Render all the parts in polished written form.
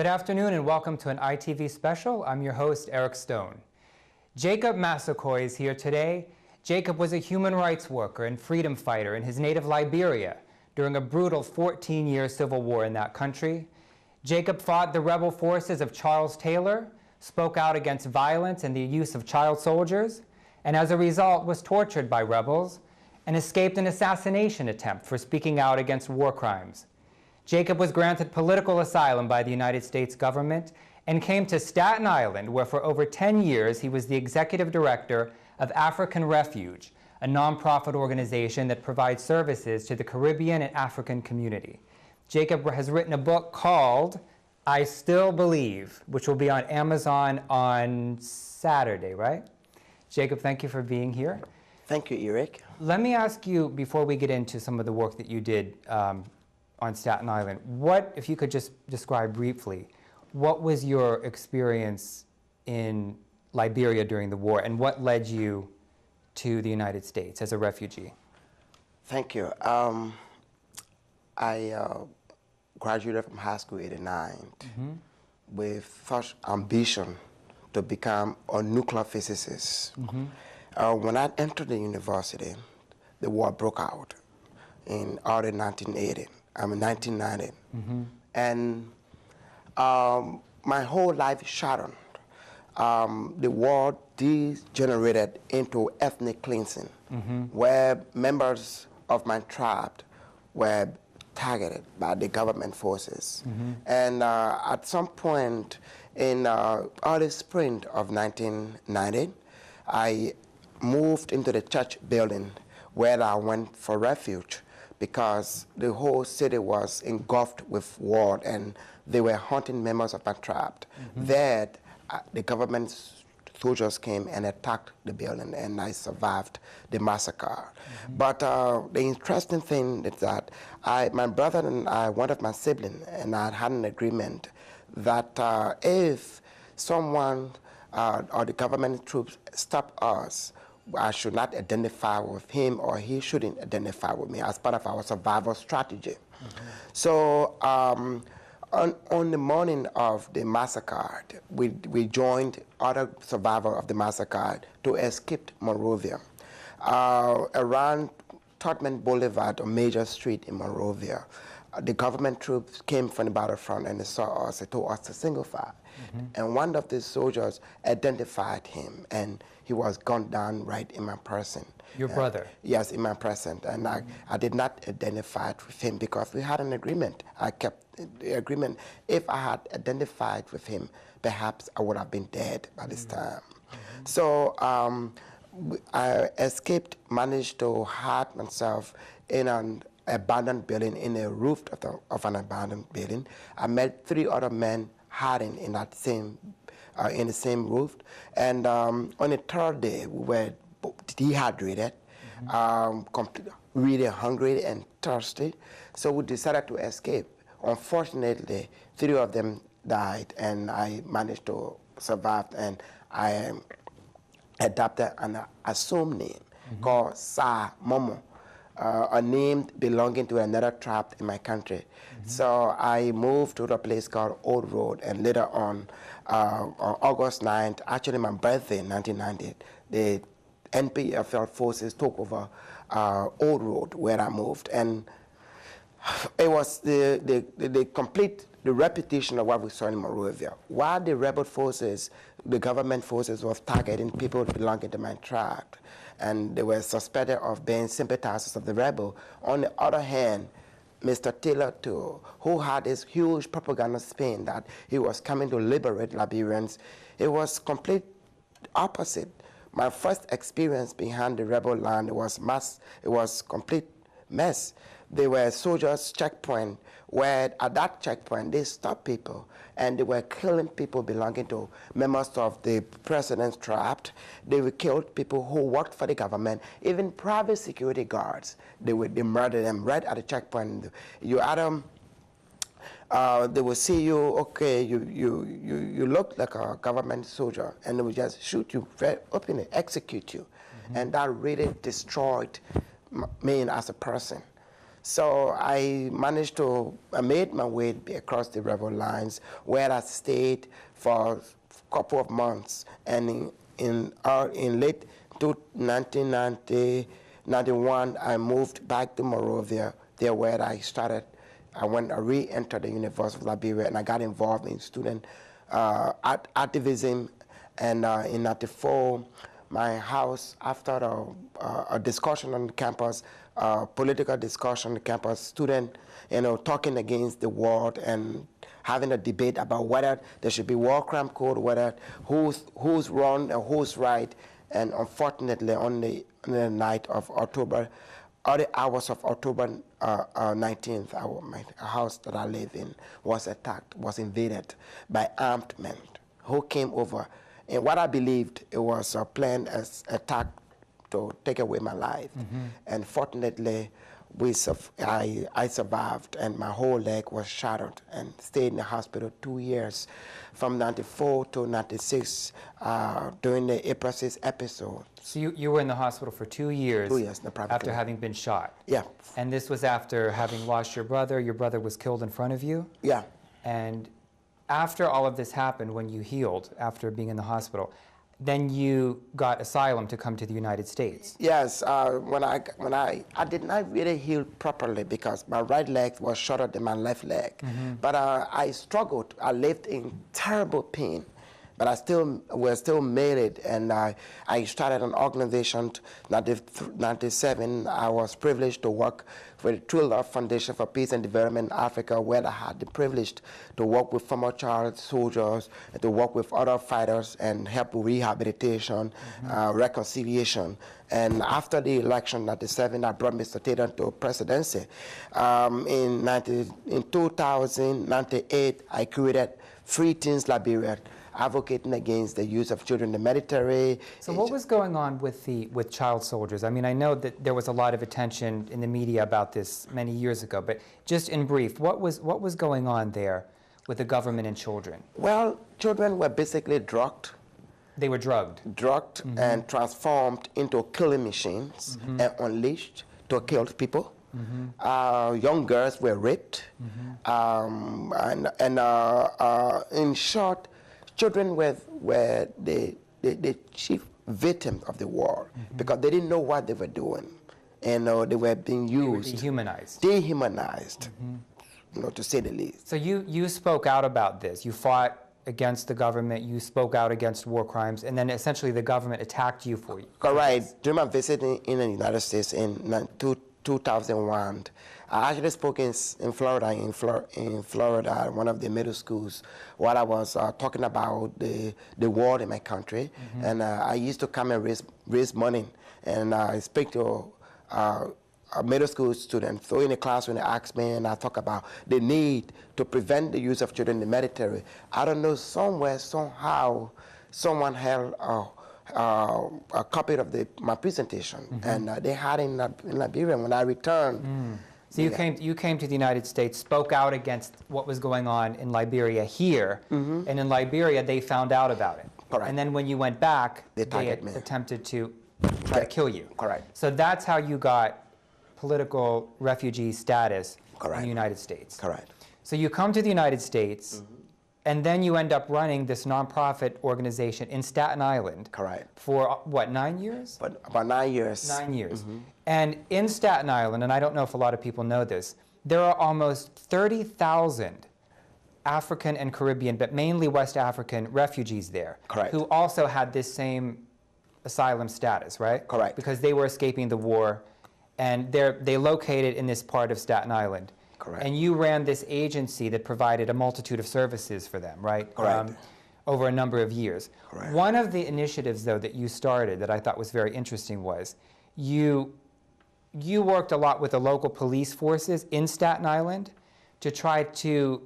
Good afternoon and welcome to an ITV special. I'm your host, Eric Stone. Jacob Massaquoi is here today. Jacob was a human rights worker and freedom fighter in his native Liberia during a brutal 14-year civil war in that country. Jacob fought the rebel forces of Charles Taylor, spoke out against violence and the use of child soldiers, and as a result was tortured by rebels and escaped an assassination attempt for speaking out against war crimes. Jacob was granted political asylum by the United States government and came to Staten Island, where for over 10 years he was the executive director of African Refuge, a nonprofit organization that provides services to the Caribbean and African community. Jacob has written a book called I Still Believe, which will be on Amazon on Saturday, right? Jacob, thank you for being here. Thank you, Eric. Let me ask you, before we get into some of the work that you did on Staten Island, if you could just describe briefly, what was your experience in Liberia during the war, and what led you to the United States as a refugee? Thank you. I graduated from high school in '89 with such ambition to become a nuclear physicist. When I entered the university, the war broke out in early 1990. And my whole life shattered. The war degenerated into ethnic cleansing, where members of my tribe were targeted by the government forces. And at some point in early spring of 1990, I moved into the church building where I went for refuge, because the whole city was engulfed with war and they were hunting members of my tribe. There, the government soldiers came and attacked the building, and I survived the massacre. But the interesting thing is that my brother and I, one of my siblings, and I had an agreement that if someone or the government troops stop us, I should not identify with him, or he shouldn't identify with me, as part of our survival strategy. So on the morning of the massacre, we joined other survivors of the massacre to escape Monrovia. Around Todman Boulevard, a major street in Monrovia, the government troops came from the battlefront and they saw us. They told us to single file. And one of the soldiers identified him, and he was gunned down right in my person. Your brother? Yes, in my presence. And I did not identify with him because we had an agreement. I kept the agreement. If I had identified with him, perhaps I would have been dead by this time. So I escaped, managed to hide myself in an abandoned building, in a roof of an abandoned building. I met 3 other men hiding in that same in the same roof, and on the 3rd day we were dehydrated, really hungry and thirsty, so we decided to escape. Unfortunately, 3 of them died, and I managed to survive, and I adopted an assumed name called Sa Momo, a name belonging to another tribe in my country. So I moved to a place called Old Road, and later on August 9th, actually my birthday in 1990, the NPFL forces took over Old Road, where I moved. And it was the complete repetition of what we saw in Monrovia. While the rebel forces, the government forces, was targeting people belonging to my tribe, and they were suspected of being sympathizers of the rebel. On the other hand, Mr. Taylor, too, who had this huge propaganda spin that he was coming to liberate Liberians, it was complete opposite. My first experience behind the rebel line was complete mess. There were soldiers' checkpoint, where at that checkpoint they stopped people and they were killing people belonging to members of the president's tribe. They would kill people who worked for the government, even private security guards. They murdered them right at the checkpoint. You Adam, they will see you, okay, you look like a government soldier, and they will just shoot you very openly, execute you. And that really destroyed me as a person. So I managed to, I made my way across the rebel lines, where I stayed for a couple of months. And in late 1991, I moved back to Monrovia, there where I started. I re-entered the University of Liberia, and I got involved in student activism. And in 94, my house, after a discussion on campus, political discussion on campus, student, talking against the war and having a debate about whether there should be war crime code, whether who's wrong and who's right. And unfortunately, on the night of October, early hours of October 19th, my house that I live in was attacked, was invaded by armed men who came over. And what I believed, it was a planned attack to take away my life. And fortunately, I survived, and my whole leg was shattered, and stayed in the hospital 2 years, from 94 to 96, during the April 6 episode. So you were in the hospital for 2 years. 2 years in the private after clinic. having been shot. Yeah. And this was after having lost your brother. Your brother was killed in front of you. Yeah. And after all of this happened, when you healed after being in the hospital, then you got asylum to come to the United States. Yes, when I did not really heal properly because my right leg was shorter than my left leg. But I struggled. I lived in terrible pain. But I still made it, and I started an organization. In 1997, I was privileged to work for the True Love Foundation for Peace and Development in Africa, where I had the privilege to work with former child soldiers, and to work with other fighters and help with rehabilitation, reconciliation. And after the election in 1997, I brought Mr. Taylor to presidency. In 2098, I created Free Teens Liberia, advocating against the use of children in the Mediterranean. So what was going on with child soldiers? I mean, I know that there was a lot of attention in the media about this many years ago, but just in brief, what was going on there with the government and children? Well, children were basically drugged. They were drugged. Drugged and transformed into killing machines and unleashed to kill people. Young girls were raped. In short, children were the chief victims of the war because they didn't know what they were doing, and they were being used. They were dehumanized. Dehumanized, to say the least. So you spoke out about this. You fought against the government. You spoke out against war crimes, and then essentially the government attacked you for you. Correct. During my visit in the United States in 2001. I actually spoke in Florida, one of the middle schools, while I was talking about the war in my country. And I used to come and raise money. And I speak to a middle school student. So in the class, when they asked me, and I talk about the need to prevent the use of children in the Mediterranean, I don't know, somewhere, somehow, someone held a copy of my presentation, and they had it in Liberia. When I returned, so you came to the United States, spoke out against what was going on in Liberia here, and in Liberia they found out about it. Correct. And then when you went back, they attempted to try to kill you. Correct. So that's how you got political refugee status in the United States. Correct. So you come to the United States. And then you end up running this nonprofit organization in Staten Island. Correct. For what, 9 years? But about 9 years. 9 years. And in Staten Island, and I don't know if a lot of people know this, there are almost 30,000 African and Caribbean, but mainly West African refugees there. Correct. Who also had this same asylum status, right? Correct. Because they were escaping the war, and they located in this part of Staten Island. Correct. And you ran this agency that provided a multitude of services for them, right? Correct. Over a number of years. Correct. One of the initiatives, though, that you started that I thought was very interesting was you worked a lot with the local police forces in Staten Island to try to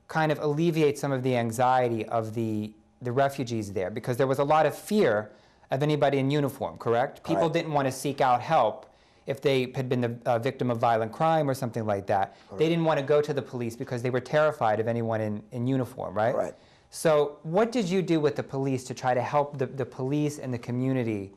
kind of alleviate some of the anxiety of the refugees there, because there was a lot of fear of anybody in uniform, correct? People didn't want to seek out help if they had been the victim of violent crime or something like that. Correct. They didn't want to go to the police because they were terrified of anyone in uniform, right? Right. So what did you do with the police to try to help the police and the community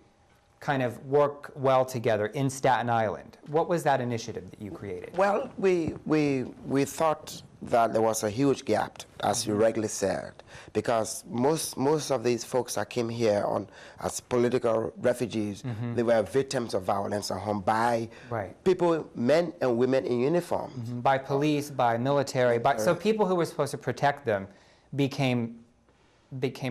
kind of work well together in Staten Island. What was that initiative that you created? Well, we thought that there was a huge gap, as you regularly said, because most of these folks that came here as political refugees, they were victims of violence at home by people, men and women in uniform. By police, by military, so people who were supposed to protect them became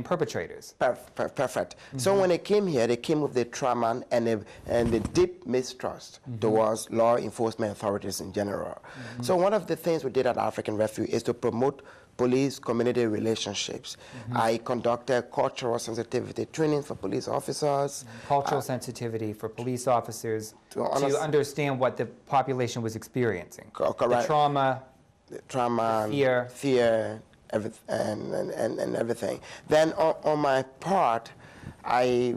perpetrators. Perfect. So when they came here, they came with the trauma and the deep mistrust towards law enforcement authorities in general. So one of the things we did at African Refuge is to promote police-community relationships. I conducted cultural sensitivity training for police officers. Cultural sensitivity for police officers to understand what the population was experiencing. Correct. The trauma, the fear, and everything. Then on my part, I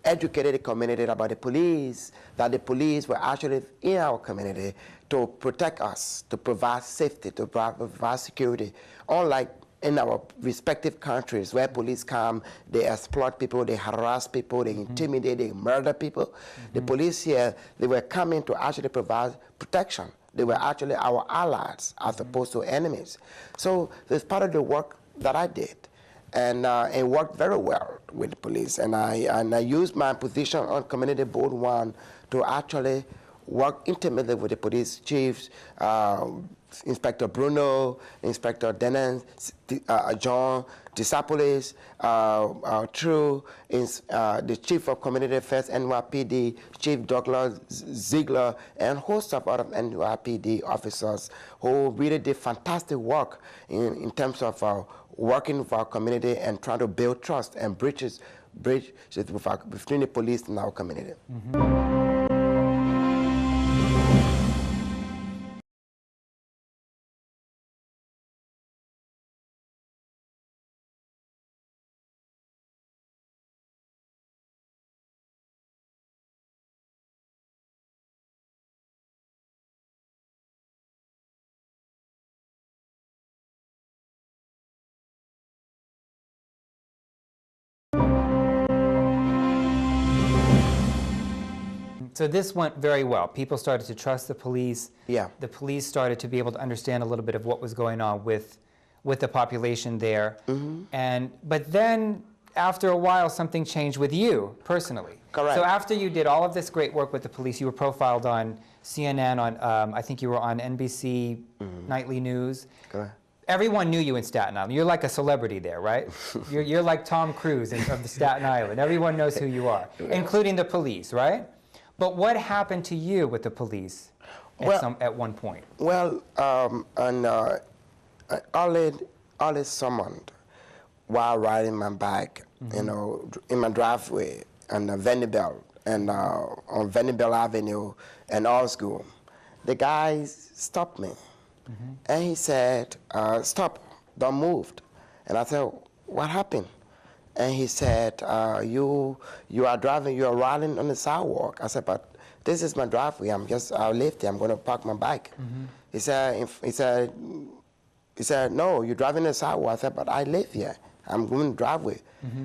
educated the community about the police, that the police were actually in our community to protect us, to provide safety, to provide security. Unlike in our respective countries where police come, they exploit people, they harass people, they intimidate, they murder people. The police here, they were coming to actually provide protection. They were actually our allies as opposed to enemies. So that's part of the work that I did. And it worked very well with the police. And I used my position on Community Board 1 to actually work intimately with the police chiefs, Inspector Bruno, Inspector Dennis, John Disapolis, True, the Chief of Community Affairs, NYPD, Chief Douglas Ziegler, and a host of other NYPD officers who really did fantastic work in terms of working with our community and trying to build trust and bridges between the police and our community. So this went very well. People started to trust the police. Yeah. The police started to be able to understand a little bit of what was going on with the population there. But then, after a while, something changed with you personally. Correct. So after you did all of this great work with the police, you were profiled on CNN, I think you were on NBC Nightly News. Correct. Everyone knew you in Staten Island. You're like a celebrity there, right? you're like Tom Cruise of the Staten Island. Everyone knows who you are, including the police, right? But what happened to you with the police at one point? Well, Ollie summoned while riding my bike, you know, in my driveway on Vanderbilt and on Vanderbilt Avenue and All School. The guy stopped me, and he said, "Stop! Don't move." And I said, "What happened?" And he said, you are driving, you are riding on the sidewalk. I said, "But this is my driveway. I live there. I'm going to park my bike." He said, "No, you're driving on the sidewalk." I said, "But I live here. I'm going to driveway."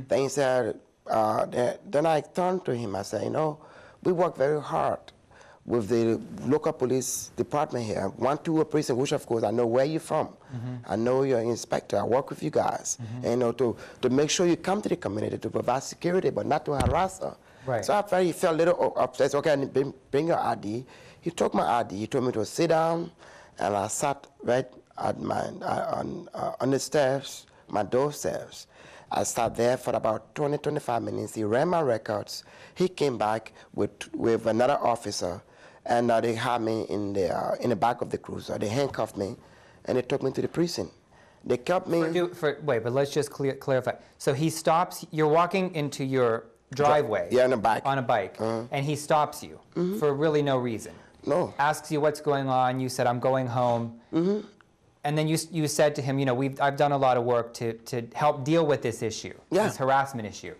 Then he said, then I turned to him. I said, "You know, we work very hard with the local police department here, 121 precinct, which of course I know where you're from. I know you're an inspector. I work with you guys, and, you know, to make sure you come to the community to provide security, but not to harass her." Right. So after he felt a little upset, "Okay, bring your ID." He took my ID. He told me to sit down, and I sat right at on the steps, my doorsteps. I sat there for about 20, 25 minutes. He ran my records. He came back with another officer, and they had me in the back of the cruiser. They handcuffed me, and they took me to the precinct. They kept me. Wait, but let's just clarify. So he stops. You're walking into your driveway. Yeah, on a bike. On a bike, and he stops you for really no reason. No. Asks you what's going on. You said, "I'm going home." And then you said to him, "You know, I've done a lot of work to help deal with this issue, this harassment issue."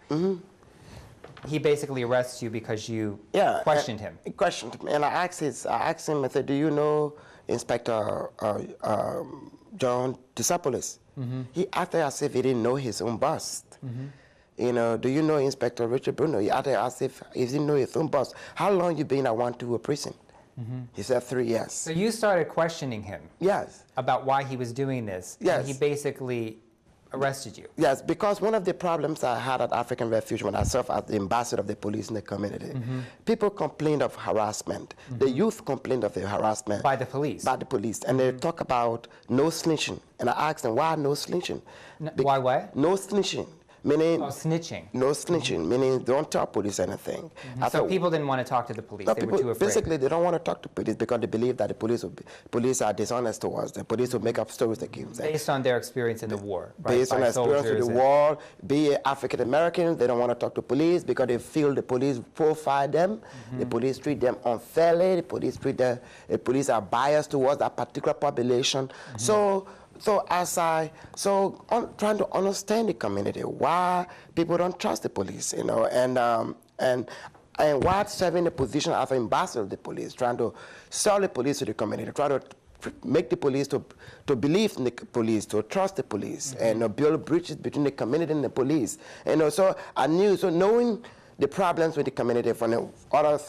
He basically arrests you because you questioned him. He questioned me, and I asked him, I said, "Do you know Inspector John Disapolis?" He acted as if he didn't know his own boss. Do you know Inspector Richard Bruno? He asked if he didn't know his own boss. How long you been at 1-2 prison? He said 3 years. So you started questioning him. Yes. About why he was doing this. Yes. And he basically arrested you. Yes, because one of the problems I had at African Refuge when I served as the ambassador of the police in the community, people complained of harassment. The youth complained of the harassment. By the police? By the police. And they talk about no snitching. And I asked them, why no snitching? Why what? No snitching. Meaning, snitching. No snitching, meaning don't tell police anything. So people didn't want to talk to the police. They were too afraid. Basically, they don't want to talk to police because they believe that the police are dishonest towards them. Police will make up stories against them. Based on their experience in the war, right? Based on their experience in the war, be African Americans, they don't want to talk to police because they feel the police profile them. The police treat them unfairly. The police are biased towards that particular population. I'm trying to understand the community, why people don't trust the police, and why serving the position of ambassador of the police, trying to sell the police to the community, try to make the police to believe in the police, to trust the police, and build bridges between the community and the police. So knowing the problems with the community from the other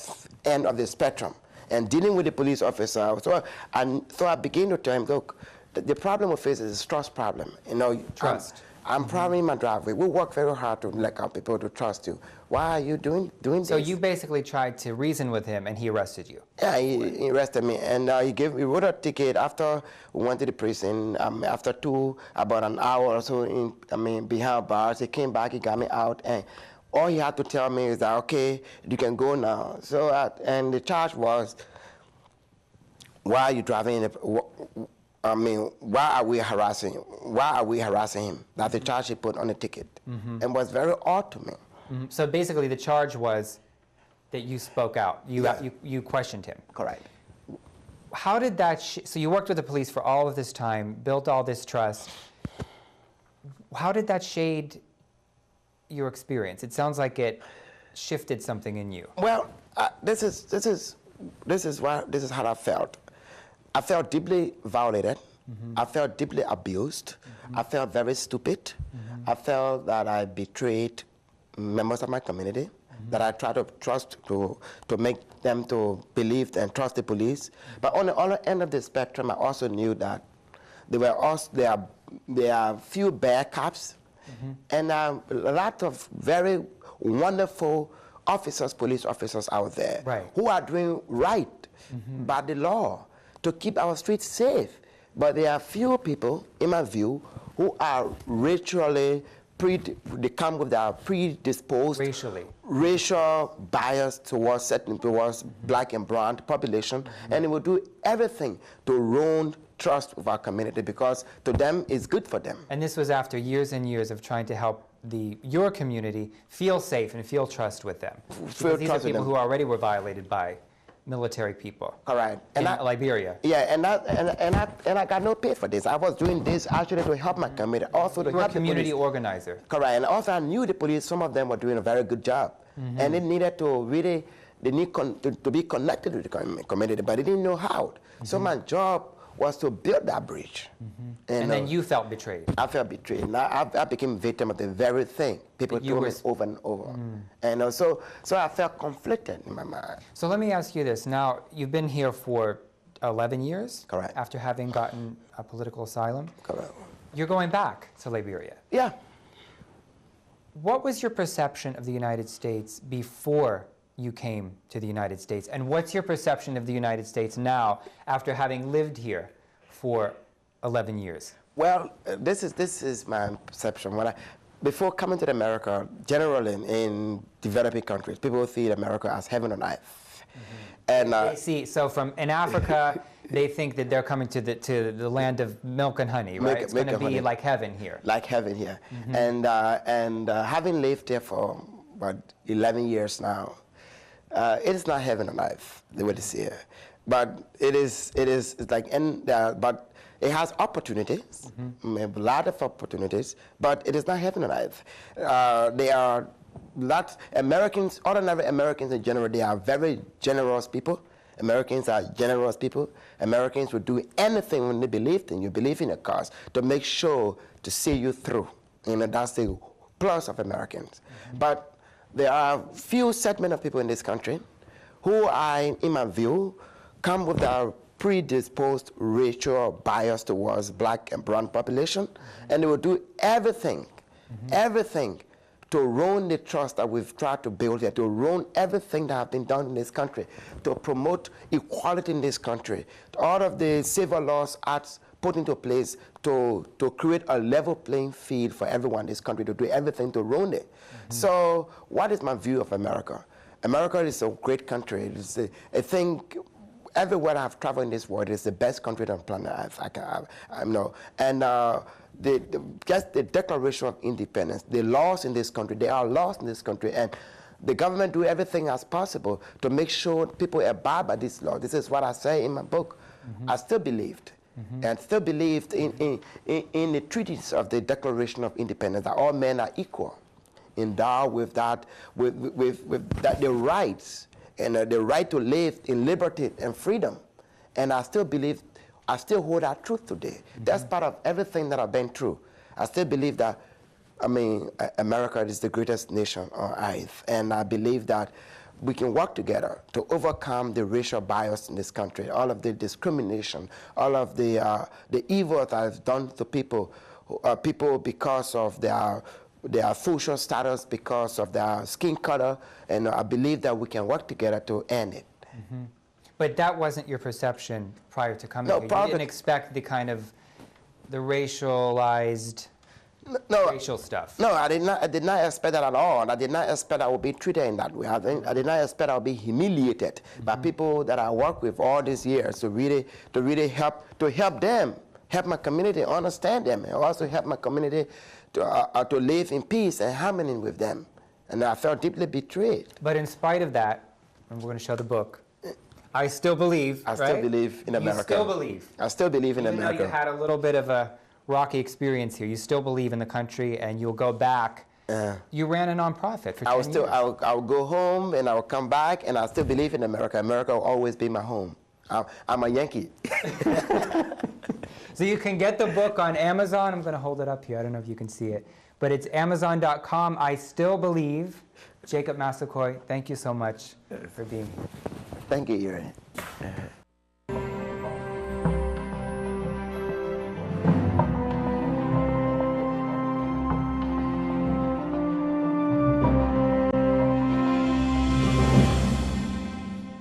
end of the spectrum, and dealing with the police officer, so I began to tell him, look, the problem we face is a trust problem. Trust. I'm probably in my driveway. We work very hard to let our people to trust you. Why are you doing this? So you basically tried to reason with him, and he arrested you. Yeah, he arrested me, and he wrote a ticket after we went to the prison. After about an hour or so behind bars, he came back, he got me out, and all he had to tell me is that, okay, you can go now. So and the charge was, why are you driving? Why are we harassing him? That's the charge he put on the ticket, and was very odd to me. So basically, the charge was that you spoke out. You questioned him. Correct. How did that? So you worked with the police for all of this time, built all this trust. How did that shade your experience? It sounds like it shifted something in you. Well, this is how I felt. I felt deeply violated. I felt deeply abused. I felt very stupid. I felt that I betrayed members of my community, that I tried to trust to make them to believe and trust the police. But on the other end of the spectrum, I also knew that there are few bad cops, and a lot of very wonderful police officers out there who are doing right by the law to keep our streets safe. But there are few people, in my view, who are they come with their predisposed racial bias towards black and brown population, and they will do everything to ruin trust with our community because to them it's good for them. And this was after years and years of trying to help your community feel safe and feel trust with them. Because these are people who already were violated by military people. Correct. In Liberia. Yeah, and I got no pay for this. I was doing this actually to help my community, also to help the police. You were a community organizer. Correct, and also I knew the police. Some of them were doing a very good job, and they needed to to be connected with the community, but they didn't know how. So my job was to build that bridge. And then you felt betrayed. I felt betrayed. And I became victim of the very thing. People told me over and over. And so I felt conflicted in my mind. So let me ask you this. Now, you've been here for 11 years? Correct. After having gotten a political asylum? Correct. You're going back to Liberia. Yeah. What was your perception of the United States before you came to the United States? And what's your perception of the United States now after having lived here for 11 years? Well, this is my perception. Before coming to America, generally in developing countries, people see America as heaven on earth. And they see, so in Africa, they think that they're coming to the land of milk and honey, right? It's going to be like heaven here. Like heaven here. And having lived here for about 11 years now, it is not heaven on earth, the way they see it. But it's like, but it has opportunities, a lot of opportunities, but it is not heaven on earth. They are not Americans, ordinary Americans in general, they are very generous people. Americans are generous people. Americans will do anything when they believe in you, believe in a cause, to make sure to see you through. That's the plus of Americans. But there are few segments of people in this country who are, in my view, come with a predisposed racial bias towards black and brown population, and they will do everything, everything to ruin the trust that we've tried to build here, to ruin everything that has been done in this country, to promote equality in this country. All of the civil laws acts put into place to create a level playing field for everyone in this country, to do everything to ruin it. So what is my view of America? America is a great country. I think everywhere I've traveled in this world, it's the best country on planet Earth. I know. And just the Declaration of Independence, the laws in this country, there are laws in this country, and the government do everything as possible to make sure people abide by this law. This is what I say in my book. I still believed, and still believed in the treaties of the Declaration of Independence, that all men are equal, endowed with that, with that the rights and the right to live in liberty and freedom. And I still believe, I still hold that truth today. That's part of everything that I've been through. I still believe that, I mean, America is the greatest nation on earth. And I believe that we can work together to overcome the racial bias in this country, all of the discrimination, all of the evil that has done to people, because of their social status, because of their skin color, and I believe that we can work together to end it. But that wasn't your perception prior to coming No, here. You didn't expect the kind of the racialized racial stuff. No, I did not expect that at all. I did not expect I would be treated in that way. I did not expect I would be humiliated by people that I work with all these years to really help them, help my community, understand them, and also help my community to live in peace and harmony with them. And I felt deeply betrayed. But in spite of that, and we're going to show the book, I still believe, I still believe in America. You still believe. I still believe in America. Even though you had a little bit of a rocky experience here, you still believe in the country, and you'll go back. You ran a nonprofit for 10 years. I'll go home, and I'll come back, and I still believe in America. America will always be my home. I'm a Yankee. So you can get the book on Amazon. I'm going to hold it up here. I don't know if you can see it. But it's Amazon.com. I still believe. Jacob Massaquoi, thank you so much for being here. Thank you, Yuri.